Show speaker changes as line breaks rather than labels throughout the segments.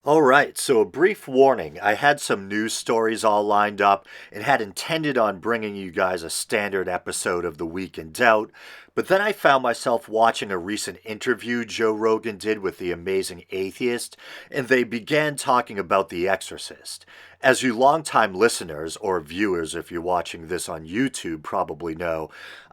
All right, so a brief warning. I had some news stories all lined up and had intended on bringing you guys a standard episode of The Week in Doubt, but then I found myself watching a recent interview Joe Rogan did with the amazing Atheist, and they began talking about The Exorcist. As you longtime listeners, or viewers if you're watching this on YouTube, probably know,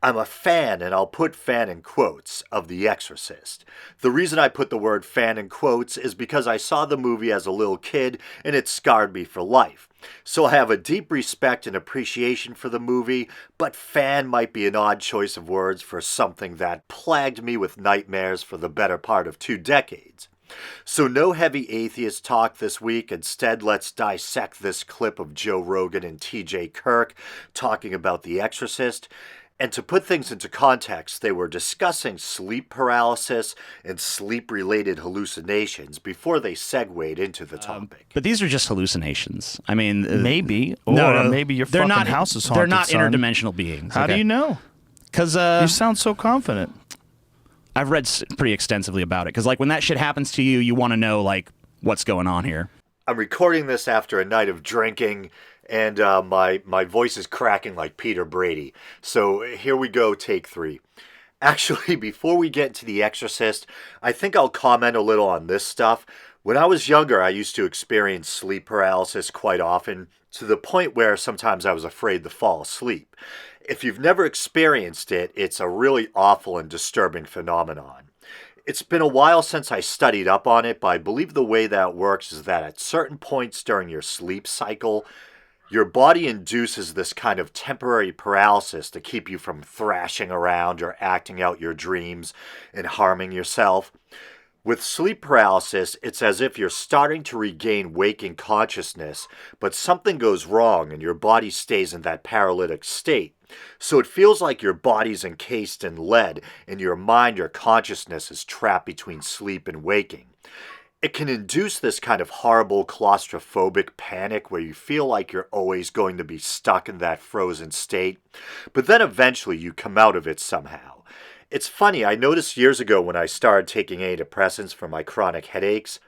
I'm a fan, and I'll put fan in quotes, of The Exorcist. The reason I put the word fan in quotes is because I saw the movie as a little kid and it scarred me for life. So I have a deep respect and appreciation for the movie, but fan might be an odd choice of words for something that plagued me with nightmares for the better part of 2 decades. So no heavy atheist talk this week. Instead, let's dissect this clip of Joe Rogan and TJ Kirk talking about The Exorcist. And to put things into context, they were discussing sleep paralysis and sleep-related hallucinations before they segued into the topic.
But these are just hallucinations. I mean,
maybe, or
no,
maybe your fucking house is haunted.
They're not
son.
interdimensional beings.
How do you know?
Because
you sound so confident.
I've read pretty extensively about it. Because like when that shit happens to you, you want to know like what's going on here.
I'm recording this after a night of drinking, and my voice is cracking like Peter Brady. So here we go, take 3. Actually, before we get into The Exorcist, I think I'll comment a little on this stuff. When I was younger, I used to experience sleep paralysis quite often, to the point where sometimes I was afraid to fall asleep. If you've never experienced it, it's a really awful and disturbing phenomenon. It's been a while since I studied up on it, but I believe the way that works is that at certain points during your sleep cycle, your body induces this kind of temporary paralysis to keep you from thrashing around or acting out your dreams and harming yourself. With sleep paralysis, it's as if you're starting to regain waking consciousness, but something goes wrong and your body stays in that paralytic state. So it feels like your body's encased in lead and your mind or consciousness is trapped between sleep and waking. It can induce this kind of horrible claustrophobic panic where you feel like you're always going to be stuck in that frozen state, but then eventually you come out of it somehow. It's funny, I noticed years ago when I started taking antidepressants for my chronic headaches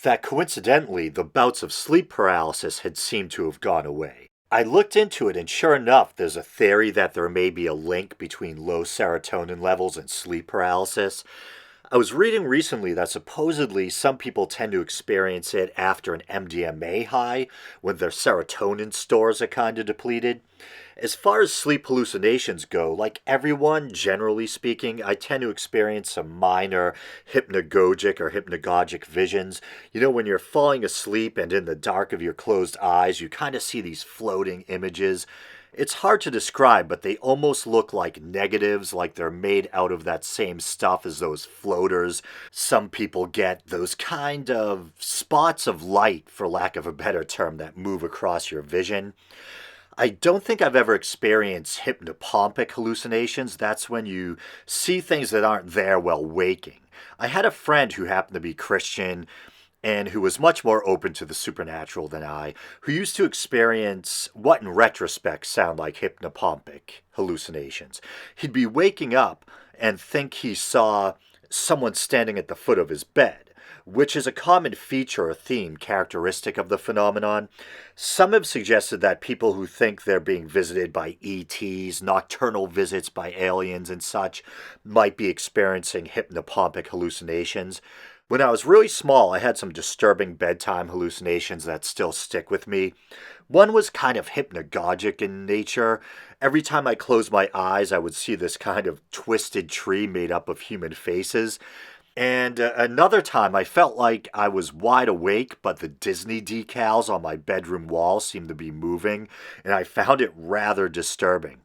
that coincidentally the bouts of sleep paralysis had seemed to have gone away. I looked into it, and sure enough, there's a theory that there may be a link between low serotonin levels and sleep paralysis. I was reading recently that supposedly some people tend to experience it after an MDMA high, when their serotonin stores are kind of depleted. As far as sleep hallucinations go, like everyone, generally speaking, I tend to experience some minor hypnagogic or hypnagogic visions. You know, when you're falling asleep and in the dark of your closed eyes, you kind of see these floating images. It's hard to describe, but they almost look like negatives, like they're made out of that same stuff as those floaters some people get, those kind of spots of light, for lack of a better term, that move across your vision. I don't think I've ever experienced hypnopompic hallucinations. That's when you see things that aren't there while waking. I had a friend who happened to be Christian and who was much more open to the supernatural than I, who used to experience what in retrospect sound like hypnopompic hallucinations. He'd be waking up and think he saw someone standing at the foot of his bed, which is a common feature or theme characteristic of the phenomenon. Some have suggested that people who think they're being visited by ETs, nocturnal visits by aliens and such, might be experiencing hypnopompic hallucinations. When I was really small, I had some disturbing bedtime hallucinations that still stick with me. One was kind of hypnagogic in nature. Every time I closed my eyes, I would see this kind of twisted tree made up of human faces. And another time, I felt like I was wide awake, but the Disney decals on my bedroom wall seemed to be moving, and I found it rather disturbing.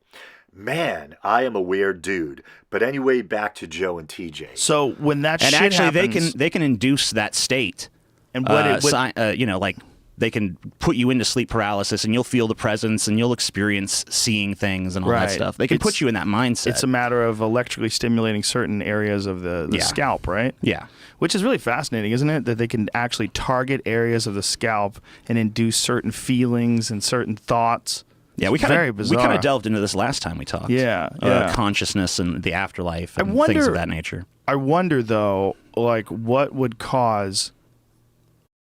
Man, I am a weird dude. But anyway, back to Joe and TJ.
So when that
And
shit
actually,
happens,
they can induce that state.
and
Like they can put you into sleep paralysis, and you'll feel the presence, and you'll experience seeing things and all that
Right.
stuff. They can put you in that mindset.
it's a matter of electrically stimulating certain areas of the
Yeah.
scalp, right?
Yeah.
Which is really fascinating, isn't it? That they can actually target areas of the scalp and induce certain feelings and certain thoughts.
Yeah, we
It's very
kind
bizarre.
of delved into this last time we talked.
Yeah, yeah.
Consciousness and the afterlife and
wonder-
things of that nature.
I wonder though, like what would cause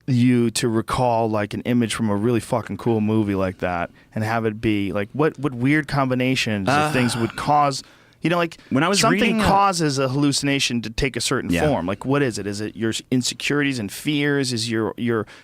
you to recall like an image from a really fucking cool movie like that and have it be like what weird combinations of things would cause. You know, like
when I was
something
reading,
causes a hallucination to take a certain
Yeah.
form. Like, what is it? Is it your insecurities and fears? Is your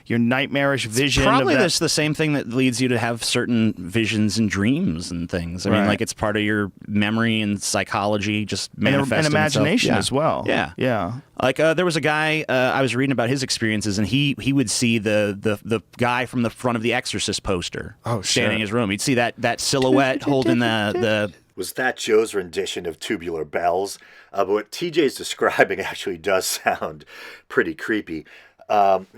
nightmarish vision?
Probably
of that?
that's the same thing that leads you to have certain visions and dreams and things. I mean,
Right.
like it's part of your memory and psychology just
and
manifesting
imagination
itself.
as well.
Yeah.
Yeah.
Like there was a guy I was reading about his experiences, and he would see the guy from the front of the Exorcist poster standing in his room. He'd see that silhouette holding the
Was that Joe's rendition of Tubular Bells? But what TJ's describing actually does sound pretty creepy.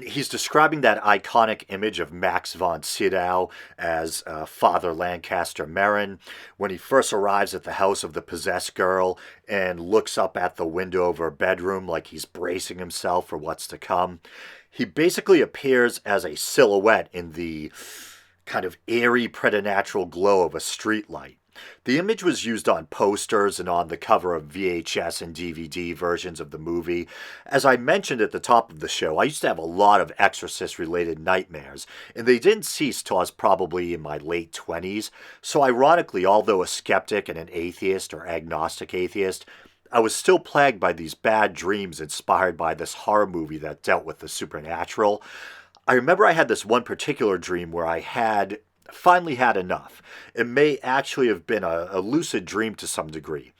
He's describing that iconic image of Max von Sydow as Father Lancaster Merrin when he first arrives at the house of the possessed girl and looks up at the window of her bedroom like he's bracing himself for what's to come. He basically appears as a silhouette in the kind of eerie preternatural glow of a streetlight. The image was used on posters and on the cover of VHS and DVD versions of the movie. As I mentioned at the top of the show, I used to have a lot of Exorcist-related nightmares, and they didn't cease till I was probably in my late 20s. So ironically, although a skeptic and an atheist or agnostic atheist, I was still plagued by these bad dreams inspired by this horror movie that dealt with the supernatural. I remember I had this one particular dream where I had finally had enough. It may actually have been a lucid dream to some degree.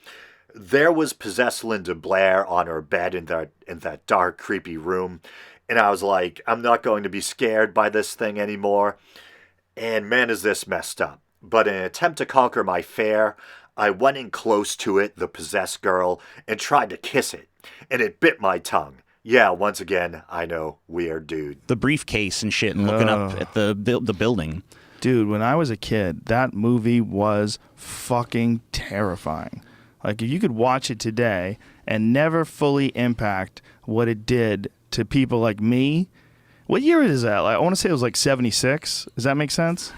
There was possessed Linda Blair on her bed in that dark, creepy room, and I was like, I'm not going to be scared by this thing anymore. And man, is this messed up. But in an attempt to conquer my fear, I went in close to it, the possessed girl, and tried to kiss it, and it bit my tongue. Yeah, once again, I know, weird dude.
the briefcase and shit, and looking up at the building.
Dude, when I was a kid, that movie was fucking terrifying. Like, if you could watch it today and never fully impact what it did to people like me. What year is that? Like, I want to say it was like 76. Does that make sense?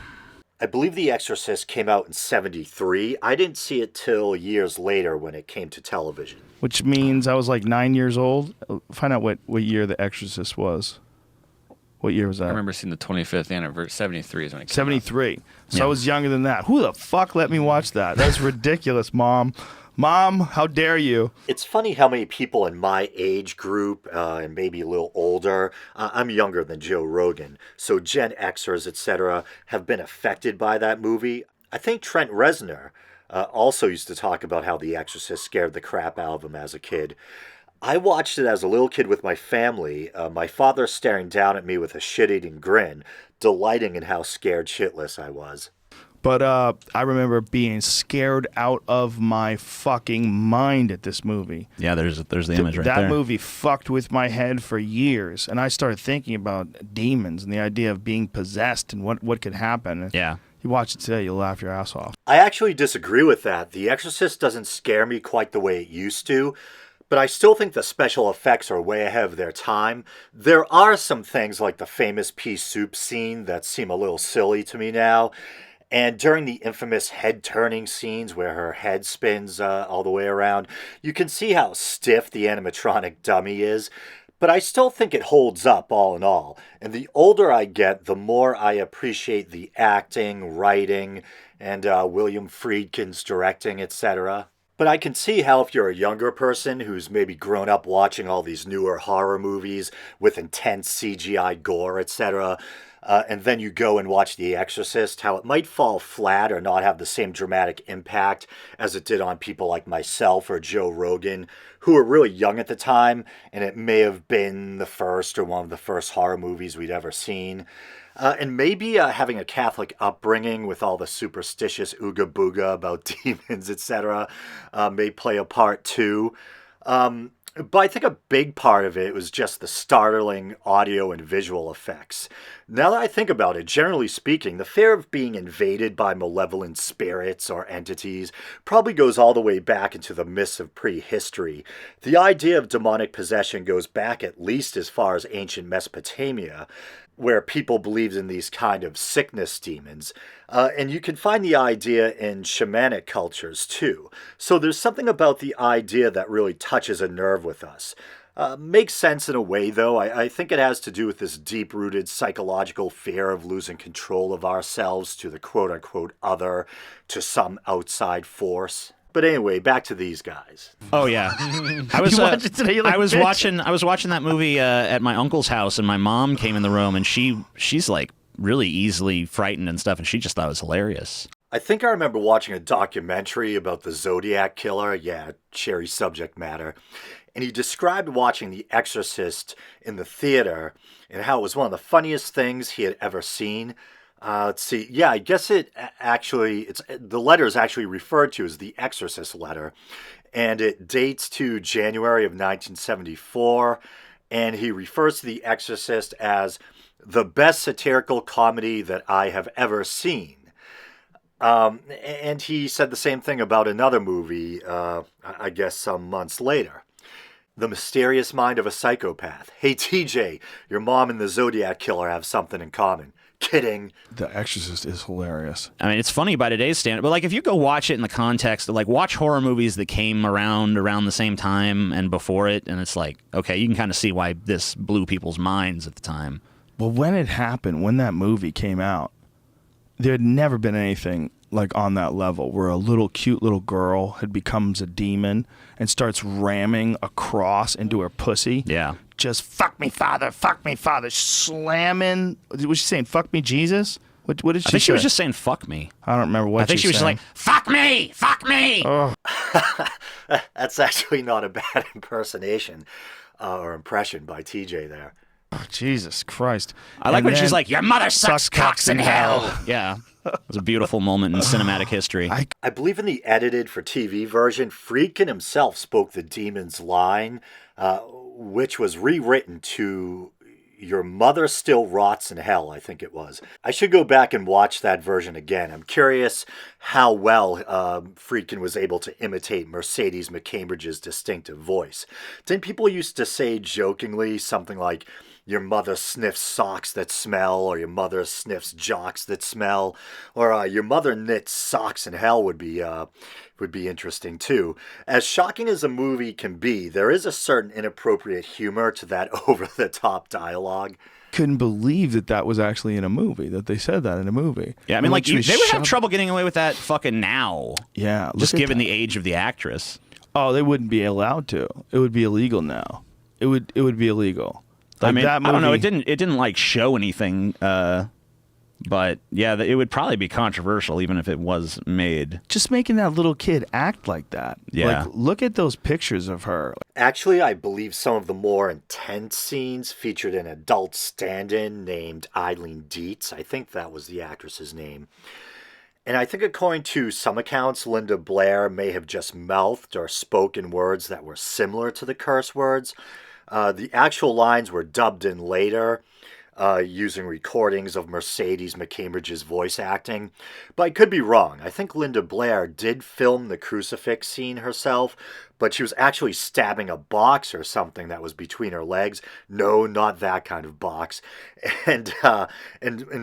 I believe The Exorcist came out in 73. I didn't see it till years later when it came to television.
Which means I was like 9 years old. Find out what year The Exorcist was. What year was that?
I remember seeing the 25th anniversary. 73 is when it came out.
73. So
Yeah.
I was younger than that. Who the fuck let me watch that? That's ridiculous, Mom. Mom, how dare you?
It's funny how many people in my age group, and maybe a little older, I'm younger than Joe Rogan, so Gen Xers, etc., have been affected by that movie. I think Trent Reznor also used to talk about how The Exorcist scared the crap out of him as a kid. I watched it as a little kid with my family, my father staring down at me with a shit-eating grin, delighting in how scared shitless I was.
But I remember being scared out of my fucking mind at this movie.
Yeah, there's the image right
That
there.
movie fucked with my head for years, and I started thinking about demons and the idea of being possessed and what could happen.
Yeah.
You watch it today, you'll laugh your ass off.
I actually disagree with that. The Exorcist doesn't scare me quite the way it used to, but I still think the special effects are way ahead of their time. There are some things like the famous pea soup scene that seem a little silly to me now. And during the infamous head-turning scenes where her head spins all the way around, you can see how stiff the animatronic dummy is. But I still think it holds up all in all. And the older I get, the more I appreciate the acting, writing, and William Friedkin's directing, etc. But I can see how if you're a younger person who's maybe grown up watching all these newer horror movies with intense CGI gore, etc., and then you go and watch The Exorcist, how it might fall flat or not have the same dramatic impact as it did on people like myself or Joe Rogan, who were really young at the time, and it may have been the first or one of the first horror movies we'd ever seen. And maybe having a Catholic upbringing with all the superstitious ooga booga about demons, etc., may play a part too. But I think a big part of it was just the startling audio and visual effects. Now that I think about it, generally speaking, the fear of being invaded by malevolent spirits or entities probably goes all the way back into the myths of prehistory. The idea of demonic possession goes back at least as far as ancient Mesopotamia, where people believed in these kind of sickness demons. And you can find the idea in shamanic cultures too. So there's something about the idea that really touches a nerve with us. Makes sense in a way, though. I think it has to do with this deep-rooted psychological fear of losing control of ourselves to the quote-unquote other, to some outside force. But anyway, back to these guys.
Oh yeah, I was
You watched it today, you're like,
I was
"Bitch."
watching that movie at my uncle's house, and my mom came in the room, and she's like really easily frightened and stuff, and she just thought it was hilarious.
I think I remember watching a documentary about the Zodiac Killer. Yeah, cherry subject matter. And he described watching The Exorcist in the theater and how it was one of the funniest things he had ever seen. Let's see. Yeah, I guess the letter is actually referred to as the Exorcist letter. And it dates to January of 1974. And he refers to The Exorcist as the best satirical comedy that I have ever seen. And he said the same thing about another movie, I guess some months later. The Mysterious Mind of a Psychopath. Hey, TJ, your mom and the Zodiac Killer have something in common. Kidding.
The Exorcist is hilarious.
I mean, it's funny by today's standard, but like if you go watch it in the context of like watch horror movies that came around the same time and before it, and it's like, okay, you can kind of see why this blew people's minds at the time.
Well, when it happened, when that movie came out, there had never been anything like on that level where a little cute little girl becomes a demon and starts ramming a cross into her pussy.
Yeah.
Just fuck me, father, slamming. Was she saying fuck me, Jesus? What did she say?
I think she was just saying fuck me.
I don't remember what
I think she was just like, fuck me, fuck me.
Oh.
That's actually not a bad impersonation or impression by TJ there.
Oh, Jesus Christ.
I like
And
when
then
she's like, your mother sucks
sucks
cocks in hell. Yeah. It was a beautiful moment in cinematic history.
I believe in the edited for TV version, Friedkin himself spoke the demon's line, which was rewritten to your mother still rots in hell, I think it was. I should go back and watch that version again. I'm curious how well Friedkin was able to imitate Mercedes McCambridge's distinctive voice. Didn't people used to say jokingly something like, your mother sniffs socks that smell, or your mother sniffs jocks that smell, or your mother knits socks in hell would be interesting too. As shocking as a movie can be, there is a certain inappropriate humor to that over-the-top dialogue.
Couldn't believe that was actually in a movie, that they said that in a movie.
Yeah, I mean, like, they would have trouble getting away with that fucking now.
Yeah.
Just given the age of the actress.
Oh, they wouldn't be allowed to. It would be illegal now. It would be illegal. Like
I mean,
that movie,
I don't know. It didn't like show anything, but yeah, it would probably be controversial even if it was made.
Just making that little kid act like that.
Yeah.
Like, look at those pictures of her.
Actually, I believe some of the more intense scenes featured an adult stand-in named Eileen Dietz. I think that was the actress's name. And I think according to some accounts, Linda Blair may have just mouthed or spoken words that were similar to the curse words. The actual lines were dubbed in later using recordings of Mercedes McCambridge's voice acting. But I could be wrong. I think Linda Blair did film the crucifix scene herself, but she was actually stabbing a box or something that was between her legs. No, not that kind of box. And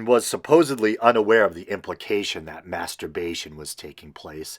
was supposedly unaware of the implication that masturbation was taking place.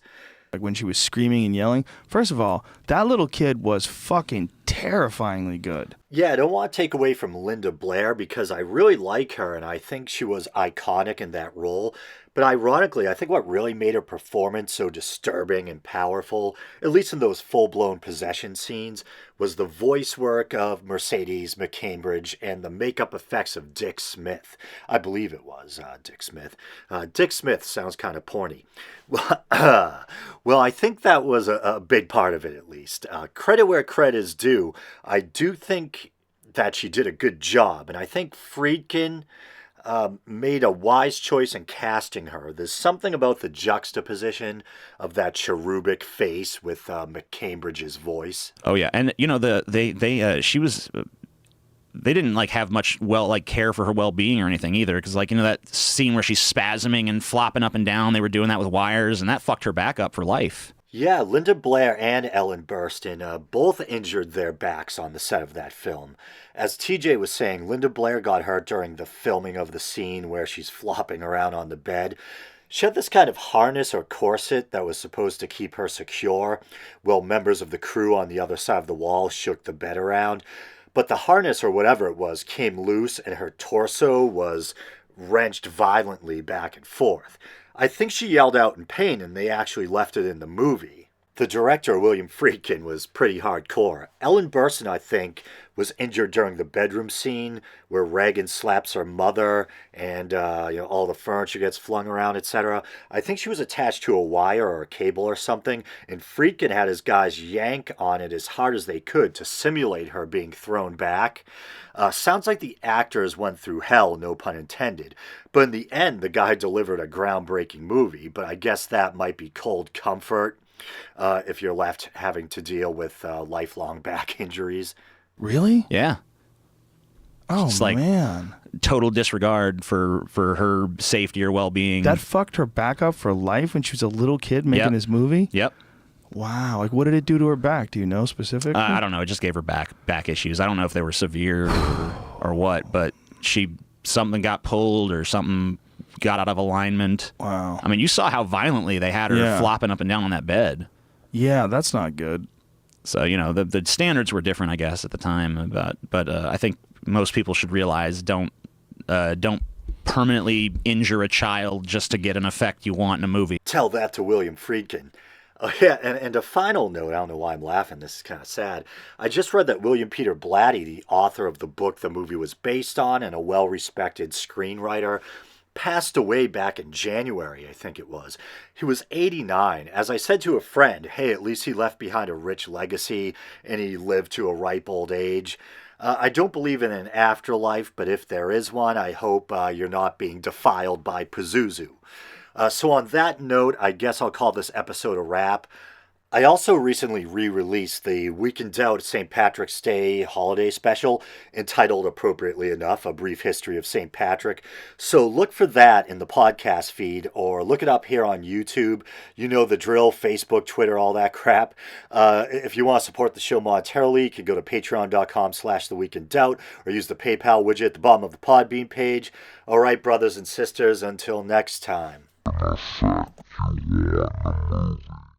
Like when she was screaming and yelling. First of all, that little kid was fucking terrifyingly good.
Yeah, I don't want to take away from Linda Blair because I really like her and I think she was iconic in that role. But ironically, I think what really made her performance so disturbing and powerful, at least in those full-blown possession scenes, was the voice work of Mercedes McCambridge and the makeup effects of Dick Smith. I believe it was Dick Smith. Dick Smith sounds kind of porny. Well, I think that was a big part of it, at least. Credit where credit is due. I do think that she did a good job, and I think Friedkin made a wise choice in casting her. There's something about the juxtaposition of that cherubic face with McCambridge's voice.
Oh yeah, and you know she was. They didn't like have much care for her well-being or anything either, because like, you know, that scene where she's spasming and flopping up and down, they were doing that with wires, and that fucked her back up for life.
Yeah, Linda Blair and Ellen Burstyn both injured their backs on the set of that film. As TJ was saying, Linda Blair got hurt during the filming of the scene where she's flopping around on the bed. She had this kind of harness or corset that was supposed to keep her secure, while members of the crew on the other side of the wall shook the bed around. But the harness, or whatever it was, came loose and her torso was wrenched violently back and forth. I think she yelled out in pain and they actually left it in the movie. The director, William Friedkin, was pretty hardcore. Ellen Burstyn, I think, was injured during the bedroom scene where Reagan slaps her mother and all the furniture gets flung around, etc. I think she was attached to a wire or a cable or something, and Friedkin had his guys yank on it as hard as they could to simulate her being thrown back. Sounds like the actors went through hell, no pun intended. But in the end, the guy delivered a groundbreaking movie, but I guess that might be cold comfort if you're left having to deal with lifelong back injuries.
Really?
Yeah.
Oh,
It's like-
man.
Total disregard for her safety or well-being.
That fucked her back up for life when she was a little kid making
Yep.
this movie?
Yep.
Wow. Like, what did it do to her back? Do you know specifically?
I don't know. It just gave her back issues. I don't know if they were severe or what, but something got pulled or something got out of alignment.
Wow.
I mean, you saw how violently they had her
Yeah.
flopping up and down on that bed.
Yeah, that's not good.
So, the standards were different, I guess, at the time. But I think most people should realize don't permanently injure a child just to get an effect you want in a movie.
Tell that to William Friedkin. Oh, yeah, and a final note, I don't know why I'm laughing, this is kind of sad. I just read that William Peter Blatty, the author of the book the movie was based on and a well-respected screenwriter, passed away back in January, I think it was. He was 89. As I said to a friend, hey, at least he left behind a rich legacy and he lived to a ripe old age. I don't believe in an afterlife, but if there is one, I hope you're not being defiled by Pazuzu. So on that note, I guess I'll call this episode a wrap. I also recently re-released the Week in Doubt St. Patrick's Day holiday special, entitled appropriately enough, A Brief History of St. Patrick. So look for that in the podcast feed or look it up here on YouTube. You know the drill, Facebook, Twitter, all that crap. If you want to support the show monetarily, you can go to patreon.com/theweekindoubt or use the PayPal widget at the bottom of the Podbean page. All right, brothers and sisters, until next time.